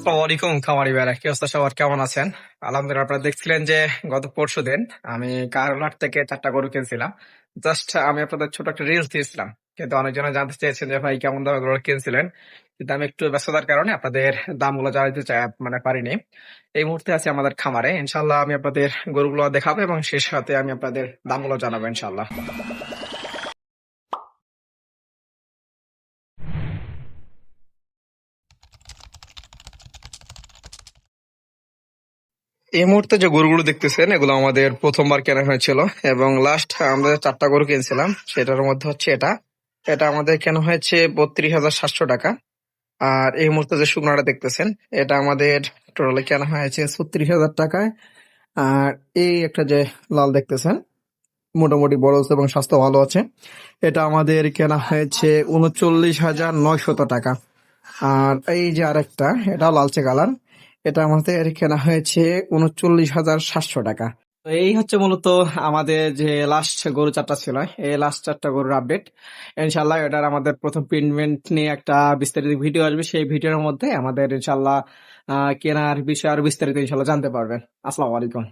আসসালামু আলাইকুম খামারি ভাইরা, কি অবস্থা সবার, কেমন আছেন? আলহামদুলিল্লাহ। আপনারা দেখছিলেন যে গত পরশুদিন আমি কারোলার থেকে 4টা গরু কিনছিলাম। জাস্ট আমি আপনাদের ছোট একটা রিলস দিয়েছিলাম, কিন্তু অনেকজনে জানতে চেয়েছেন যে ভাই কেমন দামে গরু কিনছিলেন। কিন্তু আমি একটু ব্যস্ততার কারণে আপনাদের দামগুলো জানাতে চাই পারিনি। এই মুহূর্তে আছি আমাদের খামারে, ইনশাল্লাহ আমি আপনাদের গরুগুলো দেখাবো এবং শেষ সাথে আমি আপনাদের দামগুলো জানাবো ইনশাল্লাহ। এই মুহূর্তে যে গরুগুলো দেখতেছেন এগুলো আমাদের প্রথমবার কেনা হয়েছিল, এবং লাস্ট আমরা 4টা গরু কিনছিলাম সেটার মধ্যে হচ্ছে এটা এটা আমাদের কেনা হয়েছে 32,700 টাকা। আর এই মুহূর্তে যে শুকনাটা দেখতেছেন এটা আমাদের টোটালি কেনা হয়েছে 36,000 টাকায়। আর এই একটা যে লাল দেখতেছেন, মোটামুটি বড় আছে এবং স্বাস্থ্য ভালো আছে, এটা আমাদের কেনা হয়েছে 39,900 টাকা। আর এই যে আরেকটা, এটা লালচে কালার, এটা আমাদের কেনা হয়েছে 39,700 টাকা। তো এই হচ্ছে মূলত আমাদের যে লাস্ট গরু 4টা ছিল, এই লাস্ট 4টা গরুর আপডেট। ইনশাল্লাহ এটার আমাদের প্রথম পেমেন্ট নিয়ে একটা বিস্তারিত ভিডিও আসবে, সেই ভিডিওর মধ্যে আমাদের ইনশাল্লাহ কেনার বিষয়ে আরো বিস্তারিত ইনশাল্লাহ জানতে পারবেন। আসসালামু আলাইকুম।